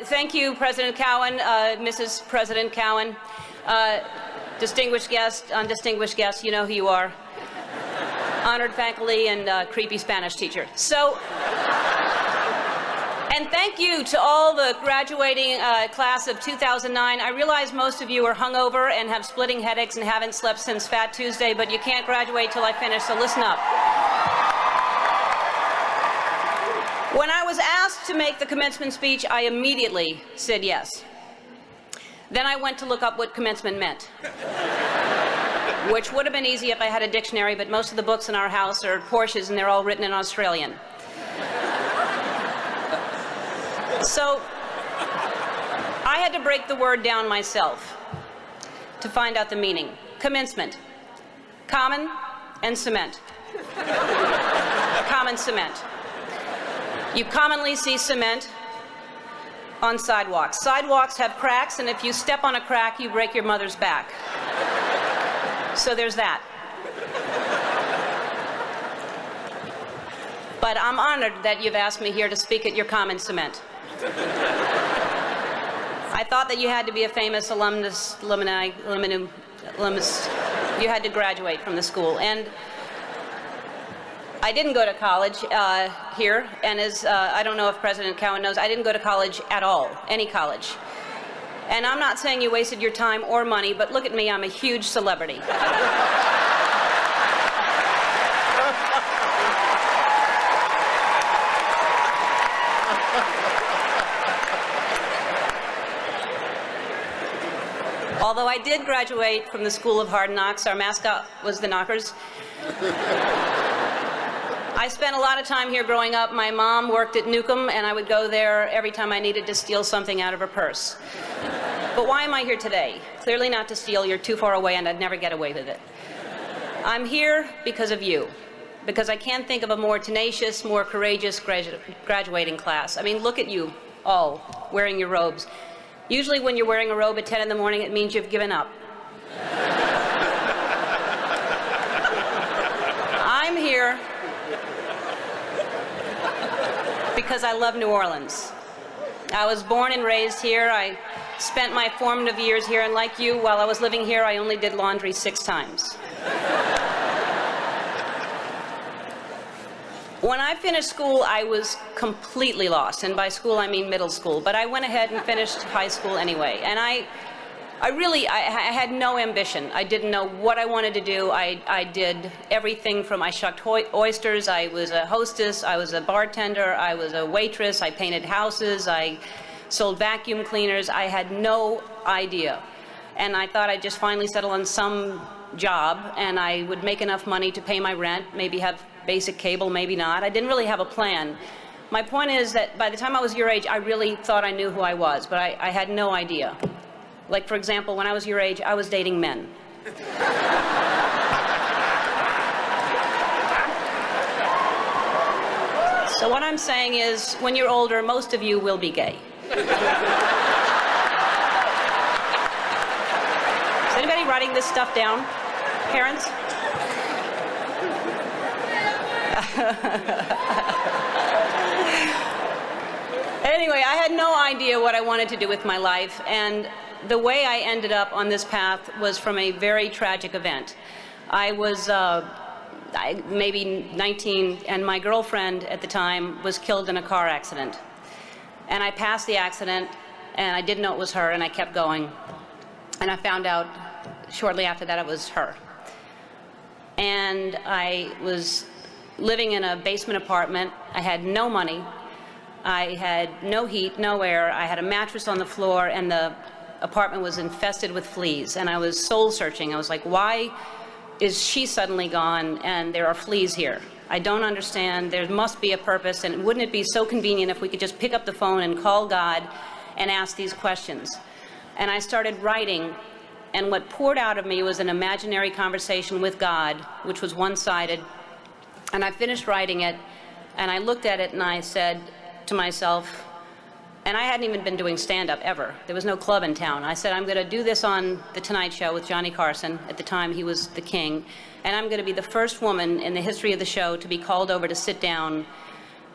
Thank you, President Cowan, Mrs. President Cowan, distinguished guests, undistinguished guests, you know who you are, honored faculty, and creepy Spanish teacher. So, and thank you to all the graduating class of 2009. I realize most of you are hungover and have splitting headaches and haven't slept since Fat Tuesday, but you can't graduate till I finish, so listen up. When I was asked to make the commencement speech, I immediately said yes. Then I went to look up what commencement meant, which would have been easy if I had a dictionary, but most of the books in our house are Porsches and they're all written in Australian. So I had to break the word down myself to find out the meaning. Commencement, common and cement. Common cement. You commonly see cement on sidewalks. Sidewalks have cracks, and if you step on a crack, you break your mother's back. So there's that. But I'm honored that you've asked me here to speak at your common cement. I thought that you had to be a famous alumnus. You had to graduate from the school. And I didn't go to college here, and as I don't know if President Cowan knows, I didn't go to college at all, any college. And I'm not saying you wasted your time or money, but look at me, I'm a huge celebrity. Although I did graduate from the School of Hard Knocks, our mascot was the Knockers. I spent a lot of time here growing up. My mom worked at Newcomb, and I would go there every time I needed to steal something out of her purse. But why am I here today? Clearly not to steal. You're too far away, and I'd never get away with it. I'm here because of you, because I can't think of a more tenacious, more courageous graduating class. I mean, look at you all wearing your robes. Usually when you're wearing a robe at 10 in the morning, it means you've given up. I'm here because I love New Orleans. I was born and raised here. I spent my formative years here, and like you, while I was living here, I only did laundry 6 times. When I finished school, I was completely lost, and by school I mean middle school, but I went ahead and finished high school anyway, and I had no ambition. I didn't know what I wanted to do. I did everything from I shucked oysters, I was a hostess, I was a bartender, I was a waitress, I painted houses, I sold vacuum cleaners. I had no idea. And I thought I'd just finally settle on some job and I would make enough money to pay my rent, maybe have basic cable, maybe not. I didn't really have a plan. My point is that by the time I was your age, I really thought I knew who I was, but I had no idea. Like, for example, when I was your age, I was dating men. So what I'm saying is, when you're older, most of you will be gay. Is anybody writing this stuff down? Parents? Anyway, I had no idea what I wanted to do with my life, and the way I ended up on this path was from a very tragic event. I was maybe 19, and my girlfriend at the time was killed in a car accident. And I passed the accident, and I didn't know it was her, and I kept going. And I found out shortly after that it was her. And I was living in a basement apartment. I had no money. I had no heat, no air. I had a mattress on the floor, and the apartment was infested with fleas. And I was soul searching. I was like, why is she suddenly gone and there are fleas here? I don't understand. There must be a purpose, and wouldn't it be so convenient if we could just pick up the phone and call God and ask these questions? And I started writing, and what poured out of me was an imaginary conversation with God, which was one-sided. And I finished writing it, and I looked at it, and I said to myself, and I hadn't even been doing stand-up ever. There was no club in town. I said, I'm going to do this on The Tonight Show with Johnny Carson. At the time, he was the king. And I'm going to be the first woman in the history of the show to be called over to sit down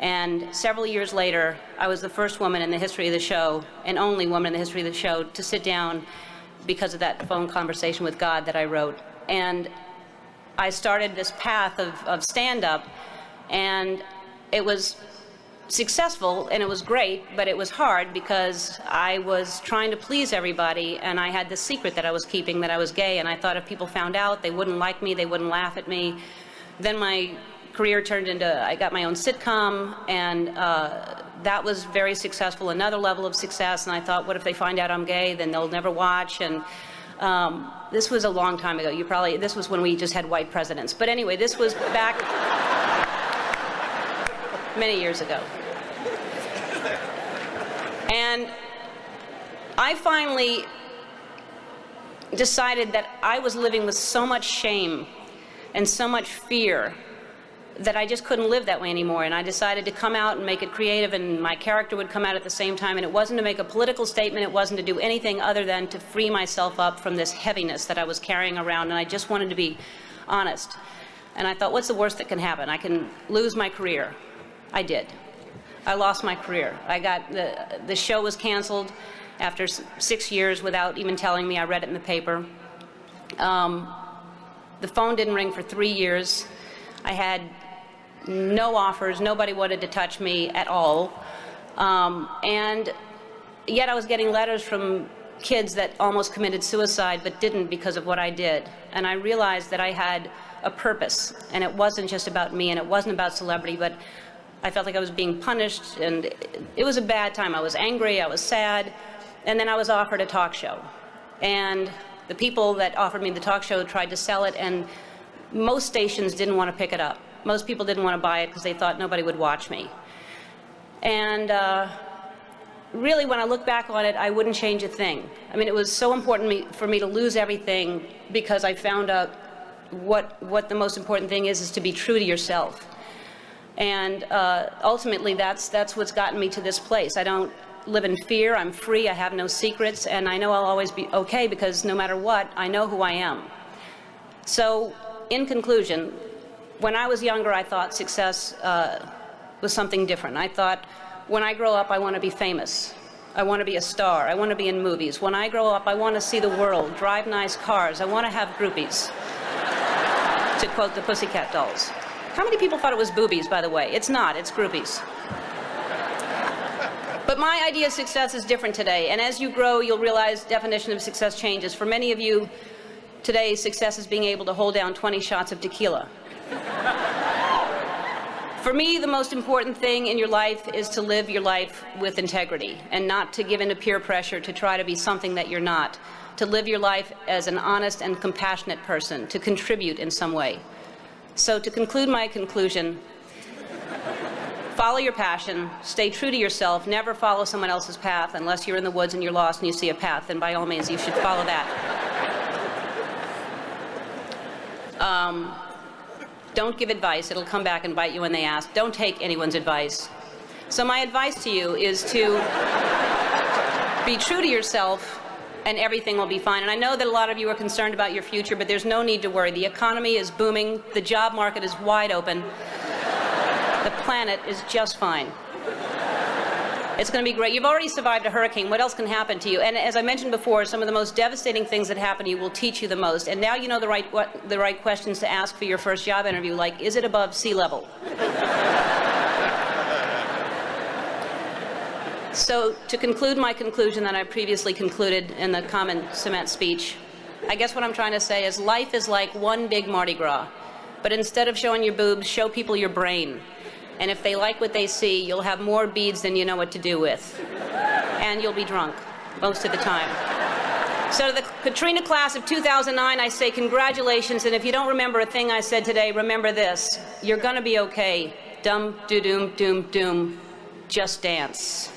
And several years later, I was the first woman in the history of the show, and only woman in the history of the show, to sit down because of that phone conversation with God that I wrote. And I started this path of stand-up, and it was successful and it was great, but it was hard because I was trying to please everybody, and I had this secret that I was keeping, that I was gay, and I thought if people found out, they wouldn't like me, they wouldn't laugh at me. Then my career turned into, I got my own sitcom, and that was very successful, another level of success, and I thought, what if they find out I'm gay, then they'll never watch. And this was a long time ago. This was when we just had white presidents. But anyway, this was back many years ago. And I finally decided that I was living with so much shame and so much fear that I just couldn't live that way anymore. And I decided to come out and make it creative, and my character would come out at the same time. And it wasn't to make a political statement. It wasn't to do anything other than to free myself up from this heaviness that I was carrying around. And I just wanted to be honest. And I thought, what's the worst that can happen? I can lose my career. I did. I lost my career. I got, the show was canceled after 6 years without even telling me. I read it in the paper. The phone didn't ring for 3 years. I had no offers. Nobody wanted to touch me at all. And yet I was getting letters from kids that almost committed suicide but didn't because of what I did. And I realized that I had a purpose, and it wasn't just about me, and it wasn't about celebrity, but I felt like I was being punished, and it was a bad time. I was angry, I was sad, and then I was offered a talk show. And the people that offered me the talk show tried to sell it, and most stations didn't want to pick it up. Most people didn't want to buy it because they thought nobody would watch me. And really, when I look back on it, I wouldn't change a thing. I mean, it was so important for me to lose everything because I found out what the most important thing is to be true to yourself. And ultimately, that's what's gotten me to this place. I don't live in fear. I'm free. I have no secrets. And I know I'll always be okay because no matter what, I know who I am. So, in conclusion, when I was younger, I thought success was something different. I thought, when I grow up, I want to be famous. I want to be a star. I want to be in movies. When I grow up, I want to see the world, drive nice cars. I want to have groupies, to quote the Pussycat Dolls. How many people thought it was boobies, by the way? It's not. It's groupies. But my idea of success is different today. And as you grow, you'll realize definition of success changes. For many of you, today, success is being able to hold down 20 shots of tequila. For me, the most important thing in your life is to live your life with integrity and not to give in to peer pressure to try to be something that you're not. To live your life as an honest and compassionate person, to contribute in some way. So to conclude my conclusion, follow your passion, stay true to yourself, never follow someone else's path unless you're in the woods and you're lost and you see a path, then by all means you should follow that. Don't give advice. It'll come back and bite you when they ask. Don't take anyone's advice. So my advice to you is to be true to yourself, and everything will be fine. And I know that a lot of you are concerned about your future, but there's no need to worry. The economy is booming. The job market is wide open. The planet is just fine. It's going to be great. You've already survived a hurricane. What else can happen to you? And as I mentioned before, some of the most devastating things that happen to you will teach you the most. And now you know the right questions to ask for your first job interview, like, is it above sea level? So to conclude my conclusion that I previously concluded in the common cement speech, I guess what I'm trying to say is life is like one big Mardi Gras. But instead of showing your boobs, show people your brain. And if they like what they see, you'll have more beads than you know what to do with. And you'll be drunk most of the time. So to the Katrina class of 2009, I say congratulations. And if you don't remember a thing I said today, remember this. You're going to be okay. Dum, doo-doom, doom, doom. Just dance.